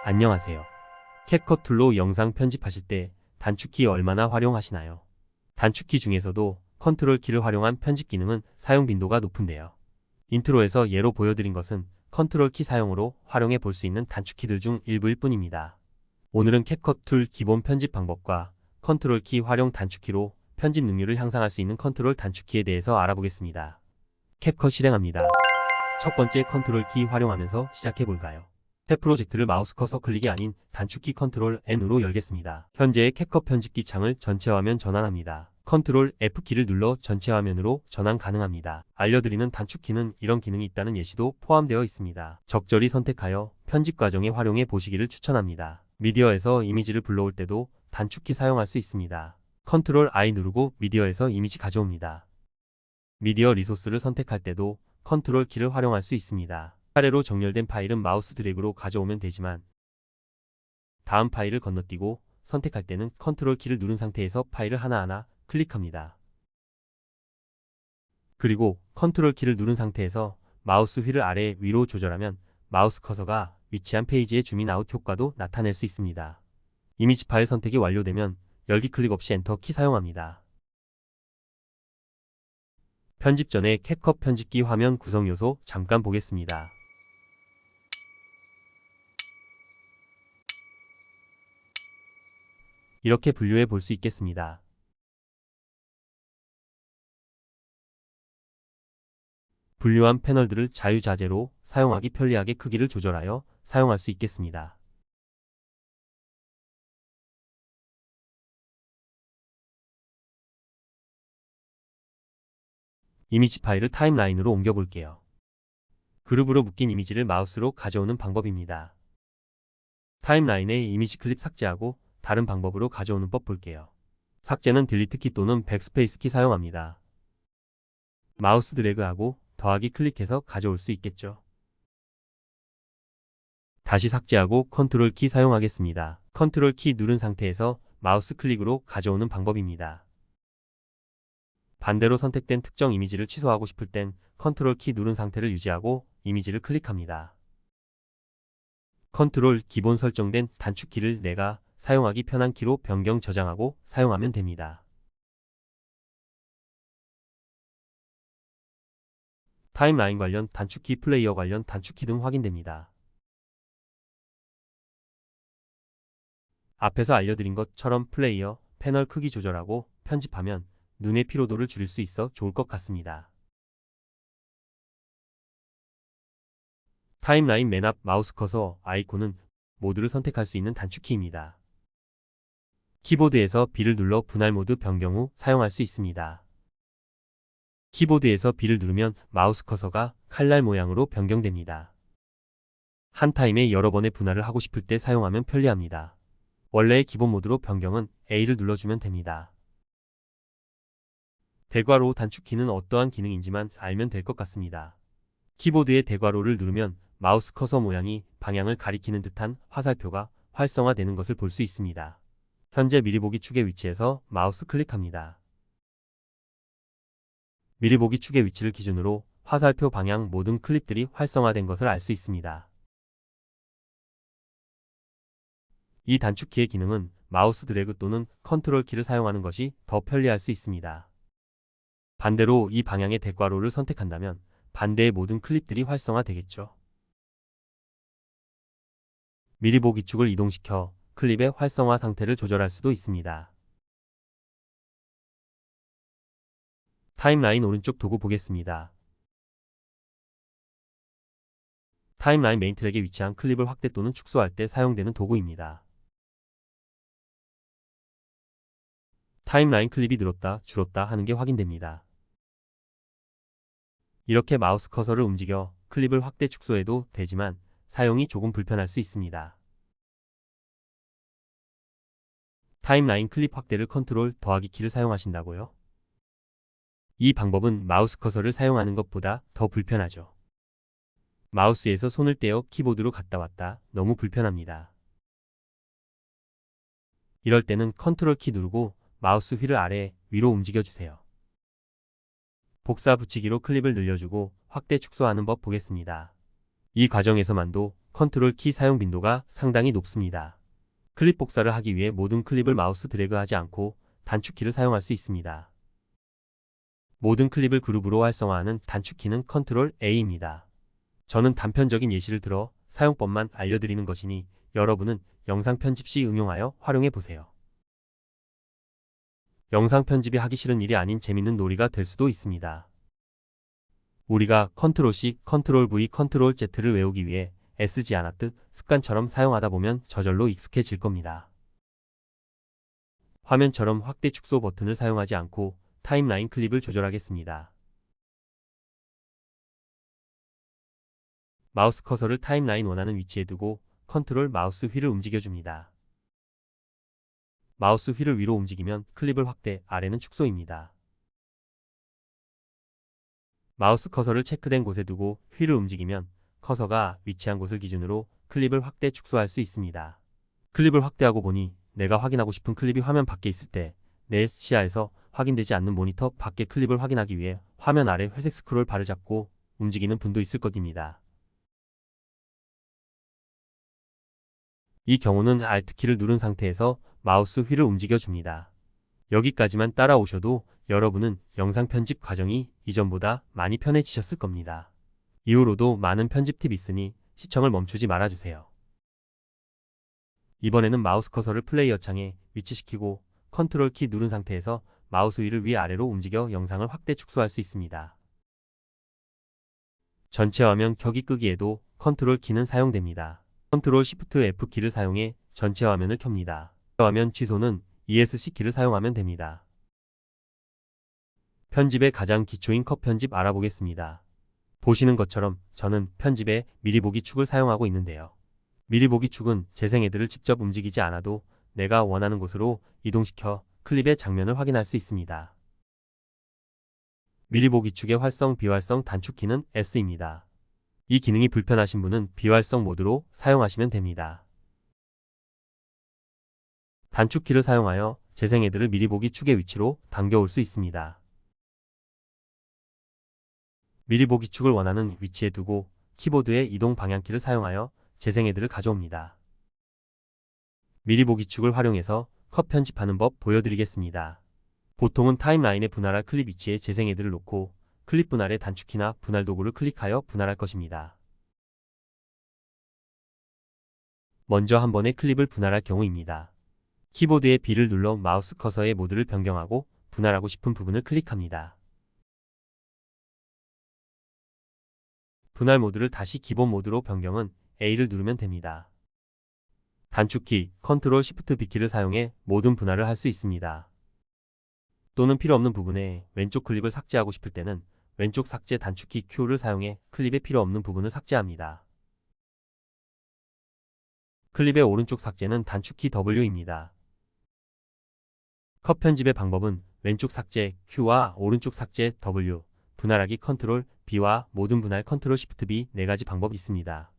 안녕하세요. 캡컷 툴로 영상 편집하실 때 단축키 얼마나 활용하시나요? 단축키 중에서도 컨트롤 키를 활용한 편집 기능은 사용 빈도가 높은데요. 인트로에서 예로 보여드린 것은 컨트롤 키 사용으로 활용해 볼 수 있는 단축키들 중 일부일 뿐입니다. 오늘은 캡컷 툴 기본 편집 방법과 컨트롤 키 활용 단축키로 편집 능률을 향상할 수 있는 컨트롤 단축키에 대해서 알아보겠습니다. 캡컷 실행합니다. 첫 번째 컨트롤 키 활용하면서 시작해 볼까요? 새 프로젝트를 마우스 커서 클릭이 아닌 단축키 컨트롤 N으로 열겠습니다. 현재의 캡컷 편집기 창을 전체 화면 전환합니다. 컨트롤 F키를 눌러 전체 화면으로 전환 가능합니다. 알려드리는 단축키는 이런 기능이 있다는 예시도 포함되어 있습니다. 적절히 선택하여 편집 과정에 활용해 보시기를 추천합니다. 미디어에서 이미지를 불러올 때도 단축키 사용할 수 있습니다. 컨트롤 I 누르고 미디어에서 이미지 가져옵니다. 미디어 리소스를 선택할 때도 컨트롤 키를 활용할 수 있습니다. 차례로 정렬된 파일은 마우스 드래그로 가져오면 되지만 다음 파일을 건너뛰고 선택할 때는 컨트롤 키를 누른 상태에서 파일을 하나하나 클릭합니다. 그리고 컨트롤 키를 누른 상태에서 마우스 휠을 아래 위로 조절하면 마우스 커서가 위치한 페이지의 줌인 아웃 효과도 나타낼 수 있습니다. 이미지 파일 선택이 완료되면 열기 클릭 없이 엔터 키 사용합니다. 편집 전에 캡컷 편집기 화면 구성 요소 잠깐 보겠습니다. 이렇게 분류해 볼 수 있겠습니다. 분류한 패널들을 자유자재로 사용하기 편리하게 크기를 조절하여 사용할 수 있겠습니다. 이미지 파일을 타임라인으로 옮겨 볼게요. 그룹으로 묶인 이미지를 마우스로 가져오는 방법입니다. 타임라인에 이미지 클립 삭제하고 다른 방법으로 가져오는 법 볼게요. 삭제는 딜리트 키 또는 백스페이스 키 사용합니다. 마우스 드래그하고 더하기 클릭해서 가져올 수 있겠죠. 다시 삭제하고 컨트롤 키 사용하겠습니다. 컨트롤 키 누른 상태에서 마우스 클릭으로 가져오는 방법입니다. 반대로 선택된 특정 이미지를 취소하고 싶을 땐 컨트롤 키 누른 상태를 유지하고 이미지를 클릭합니다. 컨트롤 기본 설정된 단축키를 내가 사용하기 편한 키로 변경 저장하고 사용하면 됩니다. 타임라인 관련 단축키, 플레이어 관련 단축키 등 확인됩니다. 앞에서 알려드린 것처럼 플레이어, 패널 크기 조절하고 편집하면 눈의 피로도를 줄일 수 있어 좋을 것 같습니다. 타임라인 맨 앞 마우스 커서 아이콘은 모드를 선택할 수 있는 단축키입니다. 키보드에서 B를 눌러 분할 모드 변경 후 사용할 수 있습니다. 키보드에서 B를 누르면 마우스 커서가 칼날 모양으로 변경됩니다. 한 타임에 여러 번의 분할을 하고 싶을 때 사용하면 편리합니다. 원래의 기본 모드로 변경은 A를 눌러주면 됩니다. 대괄호 단축키는 어떠한 기능인지만 알면 될 것 같습니다. 키보드의 대괄호를 누르면 마우스 커서 모양이 방향을 가리키는 듯한 화살표가 활성화되는 것을 볼 수 있습니다. 현재 미리 보기 축의 위치에서 마우스 클릭합니다. 미리 보기 축의 위치를 기준으로 화살표 방향 모든 클립들이 활성화된 것을 알 수 있습니다. 이 단축키의 기능은 마우스 드래그 또는 컨트롤 키를 사용하는 것이 더 편리할 수 있습니다. 반대로 이 방향의 대괄호를 선택한다면 반대의 모든 클립들이 활성화되겠죠. 미리 보기 축을 이동시켜 클립의 활성화 상태를 조절할 수도 있습니다. 타임라인 오른쪽 도구 보겠습니다. 타임라인 메인 트랙에 위치한 클립을 확대 또는 축소할 때 사용되는 도구입니다. 타임라인 클립이 늘었다, 줄었다 하는 게 확인됩니다. 이렇게 마우스 커서를 움직여 클립을 확대 축소해도 되지만 사용이 조금 불편할 수 있습니다. 타임라인 클립 확대를 컨트롤 더하기 키를 사용하신다고요? 이 방법은 마우스 커서를 사용하는 것보다 더 불편하죠. 마우스에서 손을 떼어 키보드로 갔다 왔다 너무 불편합니다. 이럴 때는 컨트롤 키 누르고 마우스 휠을 아래 위로 움직여주세요. 복사 붙이기로 클립을 늘려주고 확대 축소하는 법 보겠습니다. 이 과정에서만도 컨트롤 키 사용 빈도가 상당히 높습니다. 클립 복사를 하기 위해 모든 클립을 마우스 드래그하지 않고 단축키를 사용할 수 있습니다. 모든 클립을 그룹으로 활성화하는 단축키는 컨트롤 A입니다. 저는 단편적인 예시를 들어 사용법만 알려드리는 것이니 여러분은 영상 편집 시 응용하여 활용해 보세요. 영상 편집이 하기 싫은 일이 아닌 재밌는 놀이가 될 수도 있습니다. 우리가 컨트롤 C, 컨트롤 V, 컨트롤 Z를 외우기 위해 애쓰지 않았듯 습관처럼 사용하다 보면 저절로 익숙해질 겁니다. 화면처럼 확대 축소 버튼을 사용하지 않고 타임라인 클립을 조절하겠습니다. 마우스 커서를 타임라인 원하는 위치에 두고 컨트롤 마우스 휠을 움직여줍니다. 마우스 휠을 위로 움직이면 클립을 확대, 아래는 축소입니다. 마우스 커서를 체크된 곳에 두고 휠을 움직이면 커서가 위치한 곳을 기준으로 클립을 확대, 축소할 수 있습니다. 클립을 확대하고 보니 내가 확인하고 싶은 클립이 화면 밖에 있을 때 내 시야에서 확인되지 않는 모니터 밖의 클립을 확인하기 위해 화면 아래 회색 스크롤 바를 잡고 움직이는 분도 있을 것입니다. 이 경우는 Alt키를 누른 상태에서 마우스 휠을 움직여줍니다. 여기까지만 따라오셔도 여러분은 영상 편집 과정이 이전보다 많이 편해지셨을 겁니다. 이후로도 많은 편집 팁이 있으니 시청을 멈추지 말아주세요. 이번에는 마우스 커서를 플레이어 창에 위치시키고 컨트롤 키 누른 상태에서 마우스 휠을 위아래로 움직여 영상을 확대 축소할 수 있습니다. 전체 화면 켜기 끄기에도 컨트롤 키는 사용됩니다. 컨트롤 시프트 F 키를 사용해 전체 화면을 켭니다. 화면 취소는 ESC 키를 사용하면 됩니다. 편집의 가장 기초인 컷 편집 알아보겠습니다. 보시는 것처럼 저는 편집에 미리 보기 축을 사용하고 있는데요. 미리 보기 축은 재생헤드를 직접 움직이지 않아도 내가 원하는 곳으로 이동시켜 클립의 장면을 확인할 수 있습니다. 미리 보기 축의 활성, 비활성 단축키는 S입니다. 이 기능이 불편하신 분은 비활성 모드로 사용하시면 됩니다. 단축키를 사용하여 재생헤드를 미리 보기 축의 위치로 당겨올 수 있습니다. 미리 보기 축을 원하는 위치에 두고 키보드의 이동 방향키를 사용하여 재생헤드를 가져옵니다. 미리 보기 축을 활용해서 컷 편집하는 법 보여드리겠습니다. 보통은 타임라인에 분할할 클립 위치에 재생헤드를 놓고 클립 분할의 단축키나 분할 도구를 클릭하여 분할할 것입니다. 먼저 한 번에 클립을 분할할 경우입니다. 키보드의 B를 눌러 마우스 커서의 모드를 변경하고 분할하고 싶은 부분을 클릭합니다. 분할 모드를 다시 기본 모드로 변경은 A를 누르면 됩니다. 단축키 컨트롤 시프트 B키를 사용해 모든 분할을 할 수 있습니다. 또는 필요 없는 부분에 왼쪽 클립을 삭제하고 싶을 때는 왼쪽 삭제 단축키 Q를 사용해 클립에 필요 없는 부분을 삭제합니다. 클립의 오른쪽 삭제는 단축키 W입니다. 컷 편집의 방법은 왼쪽 삭제 Q와 오른쪽 삭제 W, 분할하기 컨트롤 B와 모든 분할 컨트롤 시프트 B 4가지 방법이 있습니다.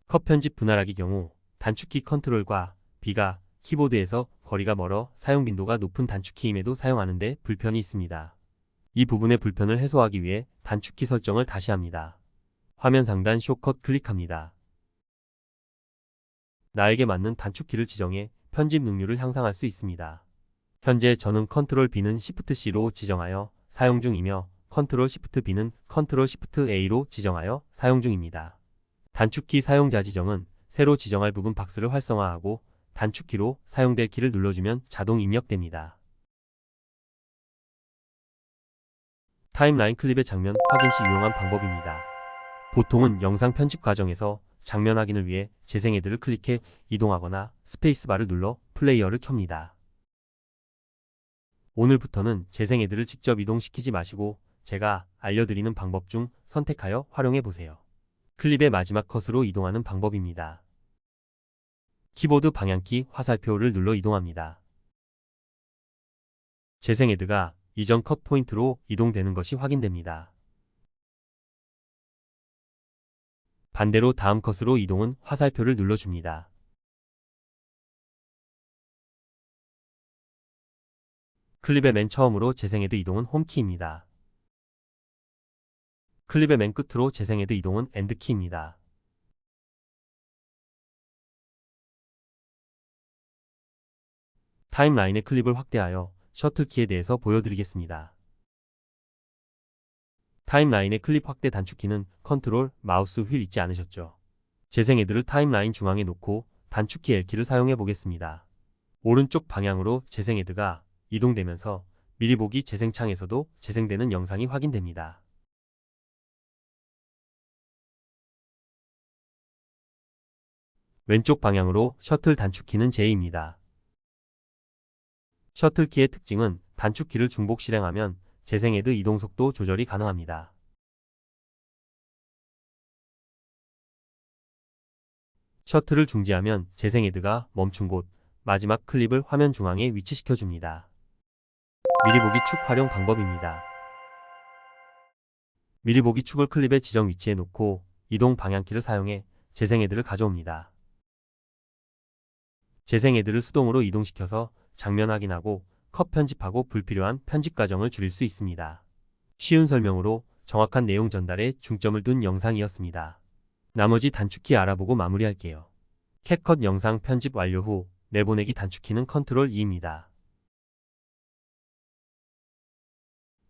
컷 편집 분할하기 경우 단축키 컨트롤과 B가 키보드에서 거리가 멀어 사용 빈도가 높은 단축키임에도 사용하는데 불편이 있습니다. 이 부분의 불편을 해소하기 위해 단축키 설정을 다시 합니다. 화면 상단 쇼컷 클릭합니다. 나에게 맞는 단축키를 지정해 편집 능률을 향상할 수 있습니다. 현재 저는 컨트롤 B는 시프트 C로 지정하여 사용 중이며 컨트롤 시프트 B는 컨트롤 시프트 A로 지정하여 사용 중입니다. 단축키 사용자 지정은 새로 지정할 부분 박스를 활성화하고 단축키로 사용될 키를 눌러주면 자동 입력됩니다. 타임라인 클립의 장면 확인 시 유용한 방법입니다. 보통은 영상 편집 과정에서 장면 확인을 위해 재생헤드를 클릭해 이동하거나 스페이스바를 눌러 플레이어를 켭니다. 오늘부터는 재생헤드를 직접 이동시키지 마시고 제가 알려드리는 방법 중 선택하여 활용해 보세요. 클립의 마지막 컷으로 이동하는 방법입니다. 키보드 방향키 화살표를 눌러 이동합니다. 재생헤드가 이전 컷 포인트로 이동되는 것이 확인됩니다. 반대로 다음 컷으로 이동은 화살표를 눌러줍니다. 클립의 맨 처음으로 재생헤드 이동은 홈키입니다. 클립의 맨 끝으로 재생헤드 이동은 엔드키입니다. 타임라인의 클립을 확대하여 셔틀키에 대해서 보여드리겠습니다. 타임라인의 클립 확대 단축키는 컨트롤, 마우스 휠 잊지 않으셨죠? 재생헤드를 타임라인 중앙에 놓고 단축키 L키를 사용해 보겠습니다. 오른쪽 방향으로 재생헤드가 이동되면서 미리 보기 재생창에서도 재생되는 영상이 확인됩니다. 왼쪽 방향으로 셔틀 단축키는 J입니다. 셔틀키의 특징은 단축키를 중복 실행하면 재생헤드 이동속도 조절이 가능합니다. 셔틀을 중지하면 재생헤드가 멈춘 곳 마지막 클립을 화면 중앙에 위치시켜줍니다. 미리 보기 축 활용 방법입니다. 미리 보기 축을 클립의 지정 위치에 놓고 이동 방향키를 사용해 재생헤드를 가져옵니다. 재생헤드를 수동으로 이동시켜서 장면 확인하고 컷 편집하고 불필요한 편집 과정을 줄일 수 있습니다. 쉬운 설명으로 정확한 내용 전달에 중점을 둔 영상이었습니다. 나머지 단축키 알아보고 마무리할게요. 캡컷 영상 편집 완료 후 내보내기 단축키는 컨트롤 E입니다.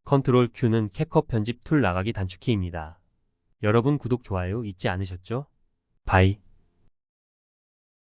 컨트롤 Q는 캡컷 편집 툴 나가기 단축키입니다. 여러분 구독, 좋아요 잊지 않으셨죠? 바이.